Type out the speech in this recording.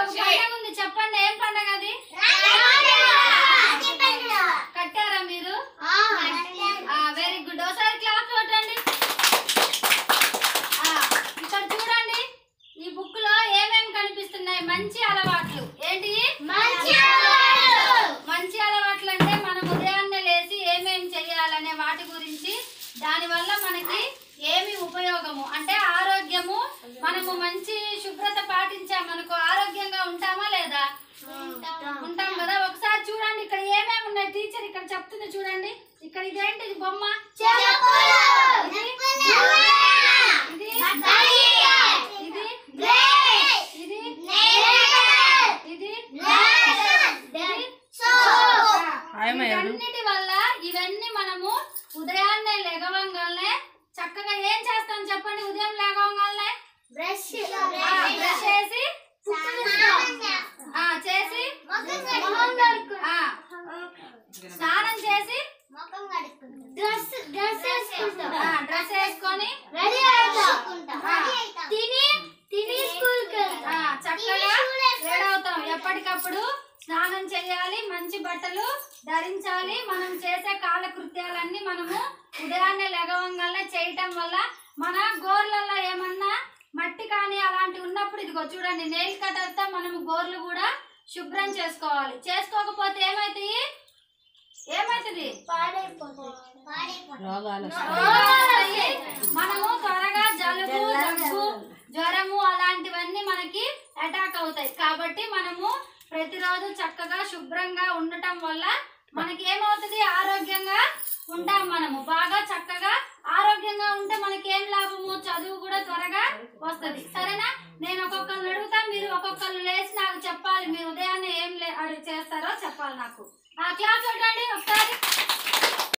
పండగ ఉంది, చెప్పండి ఏం పండగ అది? కట్టారా మీరు? Very good. ఒకసారి క్లాస్ కొట్టండి. ఇక్కడ చూడండి, ఈ బుక్ లో ఏమేమి కనిపిస్తున్నాయి? మంచి అలవాట్లు. ఏంటి మంచి అలవాట్లు అంటే మనం ఉదయాన్నే లేచి ఏమేమి చెయ్యాలనే వాటి గురించి, దాని వల్ల మనకి ఏమి ఉపయోగము అంటే ఆరోగ్యము. మనము మంచి శుభ్రత పాటించామనుకో ఆరోగ్యంగా ఉంటామా లేదా? ఉంటాం కదా. ఒకసారి చూడండి ఇక్కడ ఏమేమి ఉన్నాయి. టీచర్ ఇక్కడ చెప్తుంది చూడండి. ఇక్కడ ఇదేంటి? ఇది బొమ్మ. ఇవన్నిటి వల్ల ఇవన్నీ మనము ఉదయాన్నే లెగవంగానే చక్కగా ఏం చేస్తాం చెప్పండి? ఉదయం లేవగానే బ్రష్ చేసి స్నానం చేసి డ్రెస్ వేసుకొని తిని చక్కగా రెడీ అవుతాం. ఎప్పటికప్పుడు స్నానం చేయాలి, మంచి బట్టలు ధరించాలి. మనం చేసే కాలకృత్యాలన్నీ మనము ఉదయాన్నే లెగవంగానే చేయటం వల్ల మన గోర్లలో ఏమన్నా మట్టి కానీ అలాంటివి ఉన్నప్పుడు ఇదిగో చూడండి, నెయిల్ కట్టర్తో మనము గోర్లు కూడా శుభ్రం చేసుకోవాలి. చేసుకోకపోతే ఏమైతాయి? మనము త్వరగా జలుబు, దగ్గు, జ్వరము అలాంటివన్నీ మనకి అటాక్ అవుతాయి. కాబట్టి మనము ప్రతిరోజు చక్కగా శుభ్రంగా ఉండటం వల్ల మనకి ఏమవుతుంది? ఆరోగ్యంగా ఉంటాం. మనము బాగా చక్కగా ఆరోగ్యంగా ఉంటే మనకి ఏం లాభము? చదువు కూడా త్వరగా వస్తుంది. సరేనా? నేను ఒక్కొక్కరిని అడుగుతా, మీరు ఒక్కొక్కరు లేచి నాకు చెప్పాలి. మీరు ఉదయాన్నే ఏం చేస్తారో చెప్పాలి నాకు. క్లాస్ చూడండి ఒకసారి.